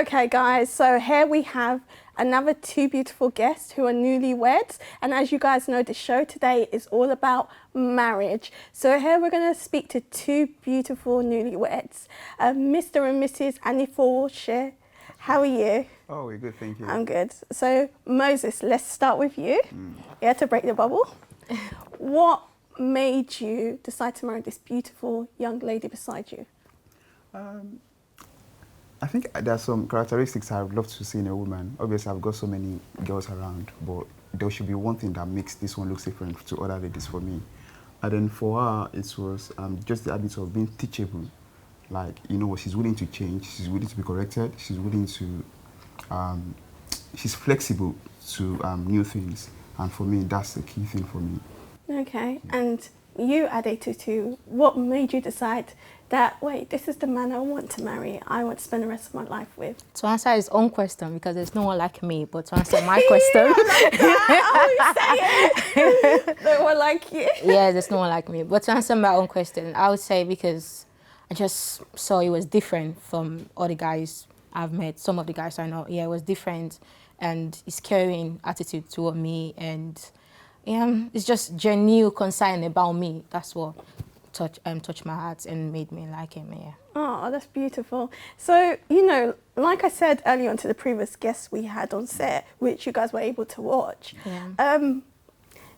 Okay, guys, so here we have another two beautiful guests who are newlyweds. And as you guys know, the show today is all about marriage. So here we're going to speak to two beautiful newlyweds, Mr. and Mrs. Anifoshe. How are you? Oh, we're good, thank you. I'm good. So, Moses, let's start with you. Yeah, to break the bubble. What made you decide to marry this beautiful young lady beside you? I think there are some characteristics I would love to see in a woman. Obviously, I've got so many girls around, but there should be one thing that makes this one look different to other ladies for me. And then for her, it was just the habit of being teachable. Like, you know, she's willing to change, she's willing to be corrected, she's willing to, she's flexible to new things. And for me, that's the key thing for me. Okay, and you, Adetutu, what made you decide that, wait, this is the man I want to marry, I want to spend the rest of my life with? To answer his own question, because there's no one like me, but to answer my question... I always say it. No one like you. Yeah, there's no one like me. But to answer my own question, I would say because I just saw it was different from all the guys I've met. Some of the guys I know, yeah, it was different. And his caring attitude toward me, and yeah, it's just genuine concern about me. That's what touched my heart and made me like him, yeah. Oh, that's beautiful. So, you know, like I said earlier on to the previous guests we had on set, which you guys were able to watch, Yeah.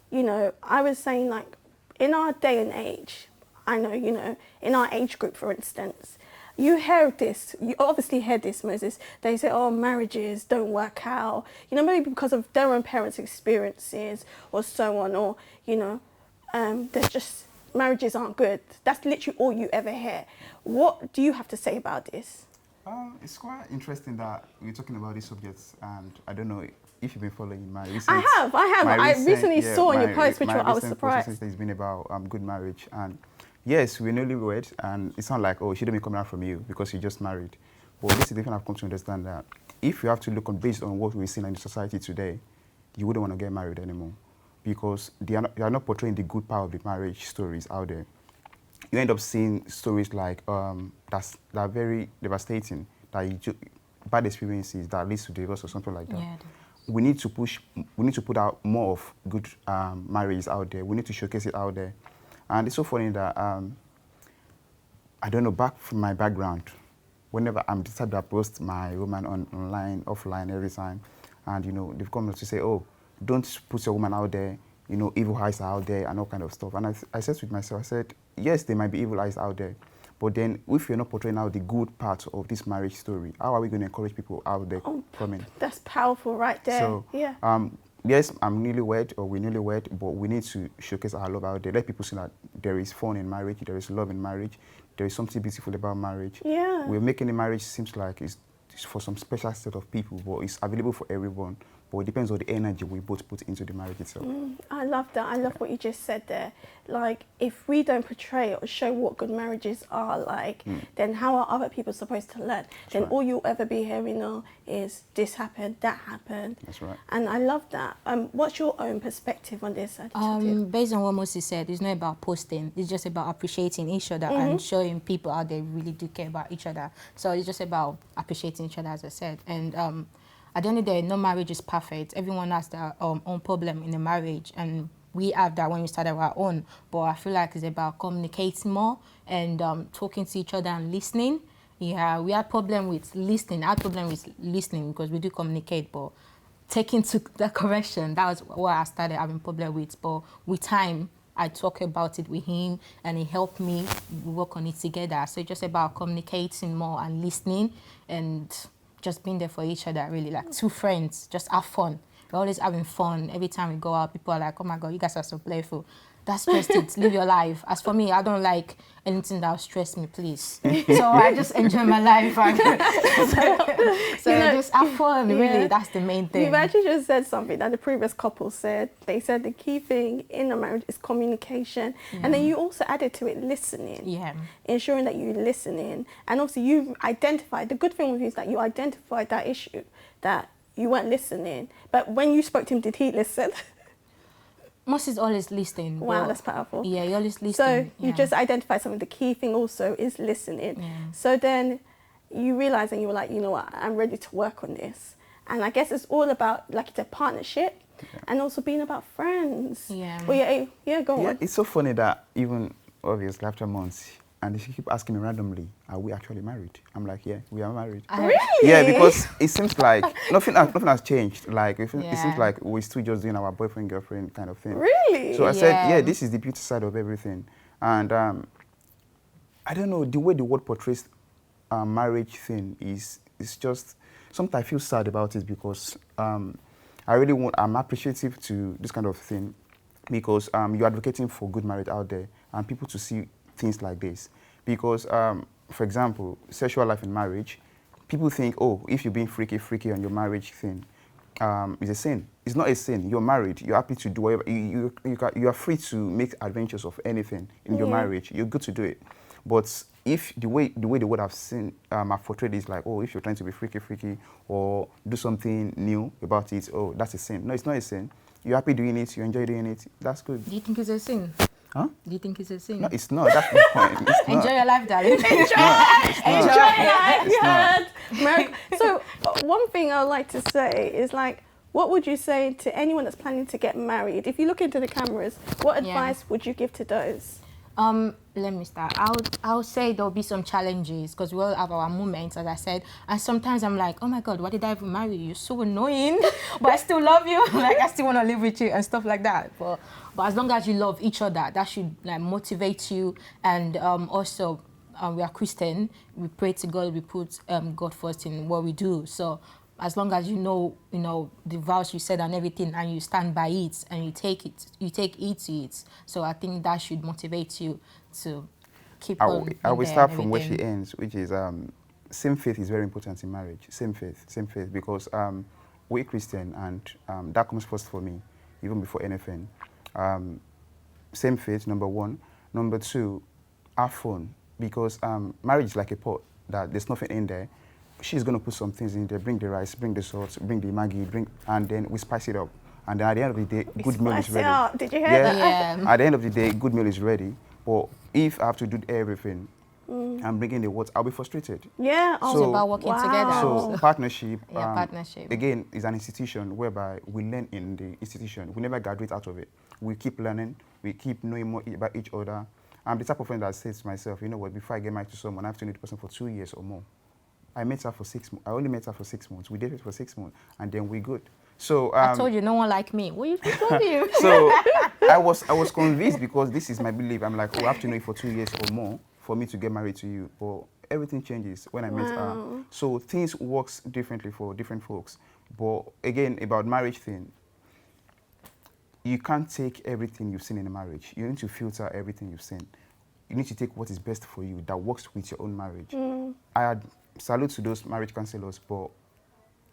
you know, I was saying, like, in our day and age, I know, you know, in our age group, for instance, you hear this, you obviously hear this, Moses, they say, oh, marriages don't work out, you know, maybe because of their own parents' experiences or so on, or, you know, there's just, marriages aren't good. That's literally all you ever hear. What do you have to say about this? It's quite interesting that we're talking about these subjects, and I don't know if you've been following my recent... I have. I recently saw on your post, which I was surprised. It's been about good marriage, and yes, we're newlywed, and it's not like, oh, it shouldn't be coming out from you because you just married. But this is the thing I've come to understand, that if you have to look on based on what we're seeing in the society today, you wouldn't want to get married anymore, because they are not portraying the good part of the marriage stories out there. You end up seeing stories like that are very devastating, that bad experiences that leads to divorce or something like that. Yeah, we need to put out more of good marriages out there. We need to showcase it out there. And it's so funny that, I don't know, back from my background, whenever I'm decided to post my woman online, offline, every time, and, you know, they've come to say, oh, don't put your woman out there, you know, evil eyes are out there and all kind of stuff. And I said to myself, I said, yes, there might be evil eyes out there, but then if you're not portraying out the good part of this marriage story, how are we going to encourage people out there coming? That's powerful right there. So, yeah. Yes, I'm newlywed or we're newlywed, but we need to showcase our love out there. Let people see that there is fun in marriage, there is love in marriage, there is something beautiful about marriage. Yeah. We're making a marriage seems like it's for some special set of people, but it's available for everyone. But it depends on the energy we both put into the marriage itself. I love that. I love what you just said there. Like, if we don't portray or show what good marriages are like, then how are other people supposed to learn? That's then right. all you'll ever be hearing is this happened, that happened. That's right. And I love that. What's your own perspective on this? Based on what Moses said, it's not about posting. It's just about appreciating each other and showing people how they really do care about each other. So it's just about appreciating each other, as I said. And at the end of the day, no marriage is perfect. Everyone has their own problem in a marriage, and we have that when we started our own. But I feel like it's about communicating more and talking to each other and listening. Yeah, we had problem with listening. I had problem with listening because we do communicate, but taking to the correction, that was what I started having problem with. But with time, I talk about it with him, and he helped me work on it together. So it's just about communicating more and listening and just being there for each other, really, like two friends, just have fun. We're always having fun. Every time we go out, people are like, oh my God, you guys are so playful. That's just it, live your life. As for me, I don't like anything that will stress me, please. So I just enjoy my life. So you know, just have fun, really, that's the main thing. You've actually just said something that the previous couple said. They said the key thing in a marriage is communication. And then you also added to it listening. Yeah. Ensuring that you're listening. And also you've identified, the good thing with you is that you identified that issue, that you weren't listening. But when you spoke to him, did he listen? Most is always listening. Wow, that's powerful. Yeah, you always listen. So you just identified something. The key thing also is listening. Yeah. So then, you realised and you were like, you know what, I'm ready to work on this. And I guess it's all about, like, it's a partnership and also being about friends. Yeah. Well, go Yeah, on. it's so funny that even obviously after months, and she keep asking me randomly, are we actually married? I'm like, yeah, we are married. Really? Yeah, because it seems like nothing has changed. Like, it seems Yeah. like we're still just doing our boyfriend, girlfriend kind of thing. Really? So I said, Yeah. yeah, this is the beauty side of everything. And I don't know, the way the word portrays marriage thing is just, sometimes I feel sad about it because I'm appreciative to this kind of thing because you're advocating for good marriage out there and people to see things like this. Because, for example, sexual life in marriage, people think, oh, if you're being freaky on your marriage thing, it's a sin. It's not a sin. You're married. You're happy to do whatever. You are free to make adventures of anything in your marriage. You're good to do it. But if the way the word I've seen, I've portrayed is like, oh, if you're trying to be freaky or do something new about it, oh, that's a sin. No, it's not a sin. You're happy doing it. You enjoy doing it. That's good. Do you think it's a sin? Huh? Do you think it's a sin? No, it's not. That's the point. It's not. Enjoy your life, darling. Enjoy life, yes. So one thing I would like to say is, like, what would you say to anyone that's planning to get married? If you look into the cameras, what advice would you give to those? Let me start. I would say there'll be some challenges because we all have our moments, as I said. And sometimes I'm like, oh my God, why did I even marry you? You're so annoying, but I still love you. Like, I still want to live with you and stuff like that. But as long as you love each other, that should, like, motivate you. And also, we are Christian. We pray to God. We put God first in what we do. So as long as you know the vows you said and everything, and you stand by it, and you take heed to it. So I think that should motivate you to keep on. I will start from where she ends, which is same faith is very important in marriage. Same faith, because we're Christian, and that comes first for me, even before anything. Same faith, number one. Number two, have fun, because marriage is like a pot that there's nothing in there. She's going to put some things in there, bring the rice, bring the salt, bring the Maggi, and then we spice it up. And then at the end of the day, good meal is ready. Did you hear that? Yeah. At the end of the day, good meal is ready. But if I have to do everything, I'm bringing the what, I'll be frustrated. Yeah. It's about working together. So partnership, partnership. Again, is an institution whereby we learn in the institution. We never graduate out of it. We keep learning. We keep knowing more about each other. I'm the type of friend that says to myself, you know what, before I get married to someone, I have to know the person for 2 years or more. I met her for 6 months. I only met her for 6 months. We dated for 6 months, and then we're good. So I told you, no one like me. What you told you? So I was convinced, because this is my belief. I'm like, oh, I have to know you for 2 years or more for me to get married to you. But everything changes when I met her. So things works differently for different folks. But again, about marriage thing, you can't take everything you've seen in a marriage. You need to filter everything you've seen. You need to take what is best for you that works with your own marriage. I had salute to those marriage counselors, but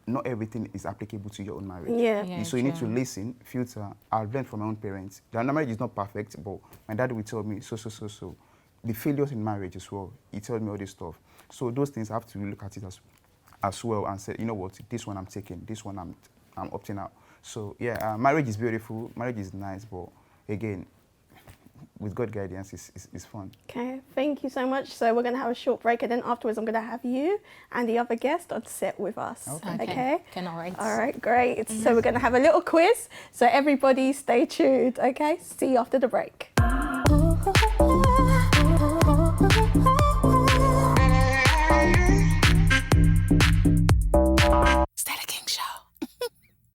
not everything is applicable to your own marriage. Yeah. So you need to listen, filter. I've learned from my own parents. The marriage is not perfect, but my dad will tell me so. The failures in marriage as well, he tells me all this stuff. So those things, I have to look at it as well and say, you know what, this one I'm taking, this one I'm opting out. So yeah, marriage is beautiful, marriage is nice, but again, with God guidance, it's fun. Okay, thank you so much. So we're going to have a short break, and then afterwards I'm going to have you and the other guest on set with us. Okay? Cannot wait. All right, great. So we're going to have a little quiz. So everybody stay tuned, okay? See you after the break.